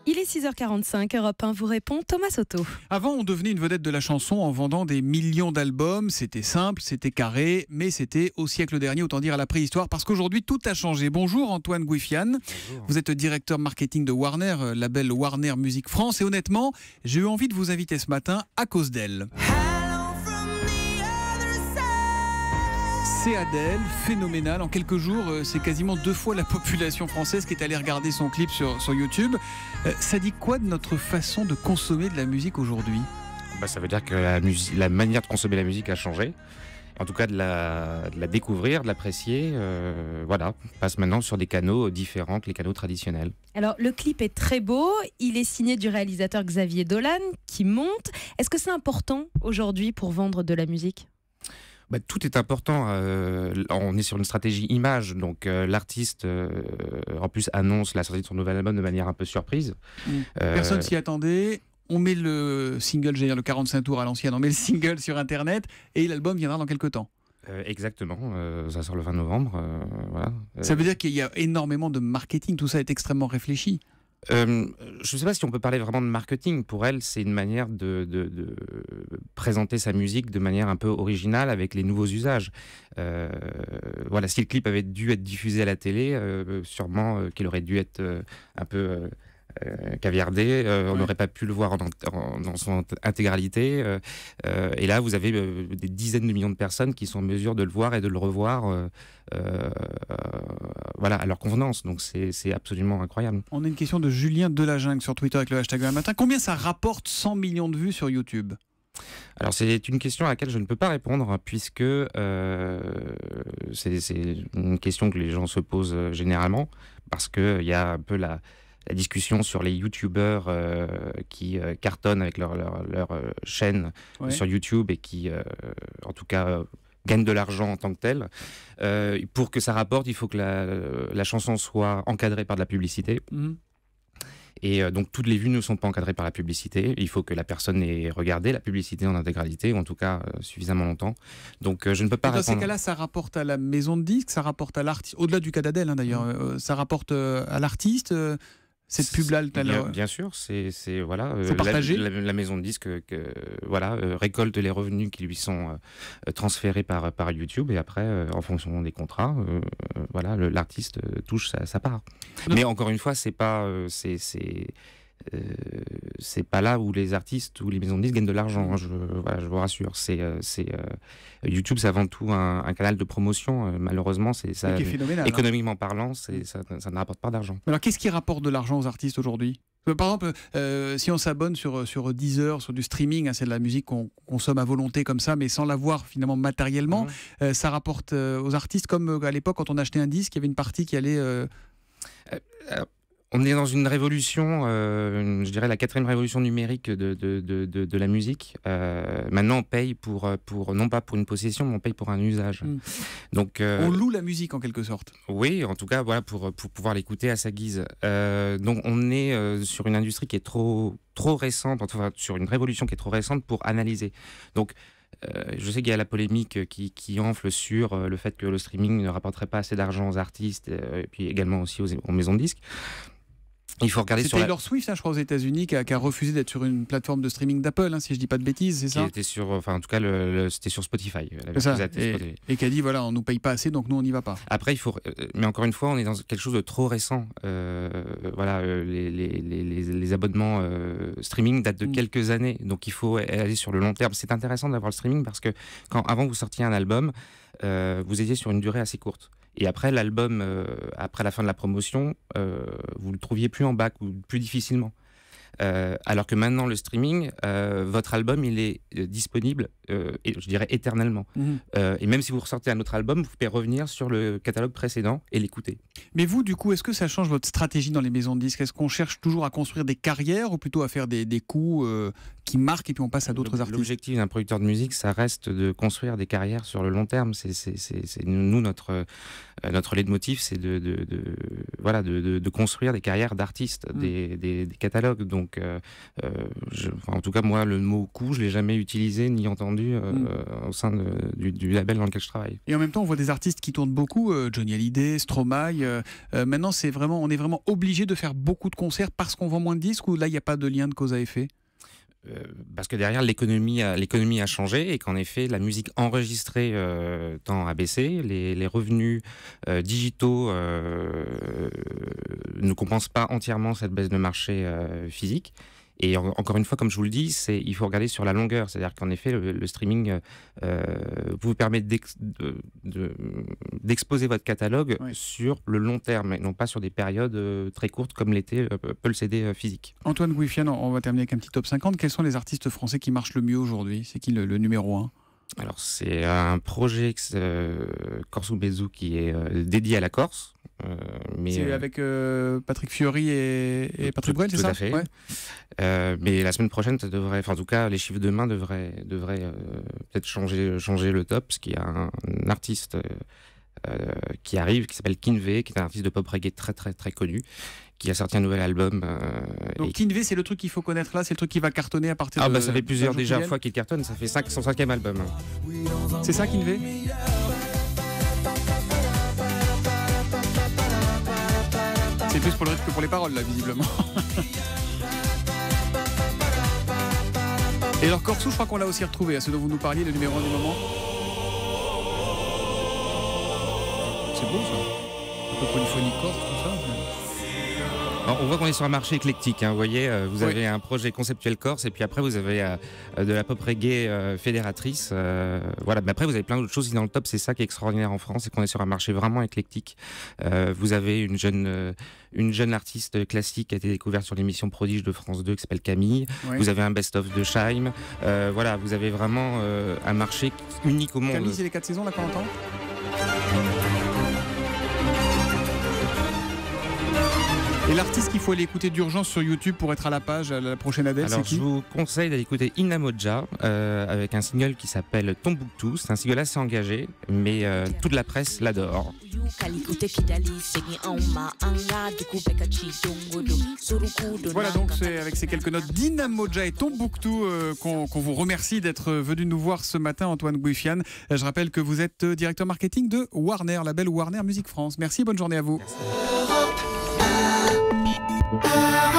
Il est 6h45, Europe 1 vous répond, Thomas Soto. Avant, on devenait une vedette de la chanson en vendant des millions d'albums. C'était simple, c'était carré, mais c'était au siècle dernier, autant dire à la préhistoire, parce qu'aujourd'hui, tout a changé. Bonjour Antoine Gouifian. Bonjour. Vous êtes directeur marketing de Warner, label Warner Music France. Et honnêtement, j'ai eu envie de vous inviter ce matin à cause d'elle. C'est Adèle, phénoménale. En quelques jours, c'est quasiment 2 fois la population française qui est allée regarder son clip sur YouTube. Ça dit quoi de notre façon de consommer de la musique aujourd'hui ? Ça veut dire que la manière de consommer la musique a changé. En tout cas, de la découvrir, de l'apprécier, passe maintenant sur des canaux différents que les canaux traditionnels. Alors, le clip est très beau. Il est signé du réalisateur Xavier Dolan qui monte. Est-ce que c'est important aujourd'hui pour vendre de la musique ? Tout est important. On est sur une stratégie image, donc l'artiste en plus annonce la sortie de son nouvel album de manière un peu surprise. Personne s'y attendait. On met le single, le 45 tours à l'ancienne, on met le single sur Internet et l'album viendra dans quelques temps. Exactement, ça sort le 20 novembre. Voilà. Ça veut dire qu'il y a énormément de marketing, tout ça est extrêmement réfléchi. Je ne sais pas si on peut parler vraiment de marketing. Pour elle, c'est une manière de présenter sa musique de manière un peu originale avec les nouveaux usages. Si le clip avait dû être diffusé à la télé, sûrement qu'il aurait dû être un peu caviardé. On n'aurait pas pu le voir dans son intégralité. Et là, vous avez des dizaines de millions de personnes qui sont en mesure de le voir et de le revoir à leur convenance. Donc c'est absolument incroyable. On a une question de Julien Delajingue sur Twitter avec le hashtag un matin. Combien ça rapporte 100 millions de vues sur YouTube ? Alors c'est une question à laquelle je ne peux pas répondre puisque c'est une question que les gens se posent généralement parce qu'il y a un peu la discussion sur les youtubeurs qui cartonnent avec leur chaîne sur YouTube et qui, en tout cas, gagnent de l'argent en tant que tel. Pour que ça rapporte, il faut que la chanson soit encadrée par de la publicité. Et donc toutes les vues ne sont pas encadrées par la publicité. Il faut que la personne ait regardé la publicité en intégralité, ou en tout cas suffisamment longtemps. Donc je ne peux pas répondre. Dans ces cas-là, ça rapporte à la maison de disques, ça rapporte à l'artiste, au-delà du cas d'Adèle d'ailleurs, ça rapporte à l'artiste. Cette pub-là, bien sûr, c'est partagé. La maison de disques récolte les revenus qui lui sont transférés par YouTube et après, en fonction des contrats, l'artiste touche sa part. Mais encore une fois, c'est pas là où les artistes ou les maisons de disques gagnent de l'argent. Je vous rassure. YouTube, c'est avant tout un canal de promotion. Malheureusement, c'est ça. Économiquement parlant, ça ne rapporte pas d'argent. Alors, qu'est-ce qui rapporte de l'argent aux artistes aujourd'hui ? Par exemple, si on s'abonne sur Deezer, sur du streaming, c'est de la musique qu'on consomme à volonté comme ça, mais sans l'avoir finalement matériellement, ça rapporte aux artistes comme à l'époque quand on achetait un disque, il y avait une partie qui allait... On est dans une révolution, je dirais la 4e révolution numérique de la musique. Maintenant, on paye non pas pour une possession, mais on paye pour un usage. Donc, on loue la musique en quelque sorte. Oui, en tout cas, pour pouvoir l'écouter à sa guise. Donc, on est sur une industrie qui est trop récente, enfin, sur une révolution qui est trop récente pour analyser. Donc, je sais qu'il y a la polémique qui enfle sur le fait que le streaming ne rapporterait pas assez d'argent aux artistes, et puis également aussi aux maisons de disques. Il faut regarder sur Taylor Swift, je crois, aux États-Unis, qui a refusé d'être sur une plateforme de streaming d'Apple, si je dis pas de bêtises, c'est ça ? Qui était sur, en tout cas, c'était sur Spotify. Et qui a dit, on nous paye pas assez, donc nous on n'y va pas. Après, mais encore une fois, on est dans quelque chose de trop récent. Les abonnements streaming datent de quelques années, donc il faut aller sur le long terme. C'est intéressant d'avoir le streaming parce que avant vous sortiez un album, vous étiez sur une durée assez courte. Et après l'album, après la fin de la promotion, vous le trouviez plus en bac ou plus difficilement. Alors que maintenant le streaming, votre album il est disponible, je dirais éternellement. Et même si vous ressortez un autre album, vous pouvez revenir sur le catalogue précédent et l'écouter. Mais vous, du coup, est-ce que ça change votre stratégie dans les maisons de disques ? Est-ce qu'on cherche toujours à construire des carrières ou plutôt à faire des coups qui marquent et puis on passe à d'autres artistes ? L'objectif d'un producteur de musique, ça reste de construire des carrières sur le long terme. C'est nous notre leitmotiv, c'est de construire des carrières d'artistes, des catalogues. Donc Donc, en tout cas, moi, le mot coût, je l'ai jamais utilisé ni entendu au sein du label dans lequel je travaille. Et en même temps, on voit des artistes qui tournent beaucoup, Johnny Hallyday, Stromae. Maintenant, on est vraiment obligé de faire beaucoup de concerts parce qu'on vend moins de disques, ou là, il n'y a pas de lien de cause à effet? Parce que derrière, l'économie a changé et qu'en effet, la musique enregistrée tend à baisser. Les revenus digitaux ne compensent pas entièrement cette baisse de marché physique. Et encore une fois, comme je vous le dis, il faut regarder sur la longueur. C'est-à-dire qu'en effet, le streaming vous permet d'exposer votre catalogue sur le long terme, et non pas sur des périodes très courtes comme l'était peut le CD physique. Antoine Gouifiane, on va terminer avec un petit top 50. Quels sont les artistes français qui marchent le mieux aujourd'hui? C'est qui le numéro 1? Alors, c'est un projet Corso Bezou qui est dédié à la Corse. C'est avec Patrick Fiori et Patrick Bruel, c'est ça? Tout à fait. Mais la semaine prochaine, ça devrait, en tout cas, les chiffres de demain devraient peut-être changer le top, parce qu'il y a un artiste qui arrive, qui s'appelle Kinvey, qui est un artiste de pop reggae très très très connu, qui a sorti un nouvel album. Donc Kinvey, c'est le truc qu'il faut connaître là, c'est le truc qui va cartonner à partir de... ça fait plusieurs fois qu'il cartonne, ça fait son 5e album. C'est ça, Kinvey? C'est plus pour le rythme que pour les paroles, là, visiblement. Et alors, Corso, je crois qu'on l'a aussi retrouvé, à ce dont vous nous parliez, le numéro 1 du moment. C'est beau, ça. Un peu polyphonique corse, tout ça. Alors, on voit qu'on est sur un marché éclectique, hein, vous voyez, vous avez un projet conceptuel corse, et puis après vous avez de la pop reggae fédératrice, voilà. Mais après vous avez plein d'autres choses dans le top, c'est ça qui est extraordinaire en France, c'est qu'on est sur un marché vraiment éclectique. Vous avez une jeune artiste classique qui a été découverte sur l'émission Prodige de France 2 qui s'appelle Camille, vous avez un best-of de Scheim, voilà, vous avez vraiment un marché unique au monde. Camille, c'est les 4 saisons là qu'on entend? Et l'artiste qu'il faut aller écouter d'urgence sur YouTube pour être à la page à la prochaine Adèle, c'est qui? Je vous conseille d'aller écouter Inna Modja avec un single qui s'appelle Tombouctou. C'est un single assez engagé, mais toute la presse l'adore. Voilà, donc c'est avec ces quelques notes d'Inna Modja et Tombouctou qu'on vous remercie d'être venu nous voir ce matin, Antoine Gouifiane. Je rappelle que vous êtes directeur marketing de Warner, label Warner Music France. Merci, bonne journée à vous. Merci.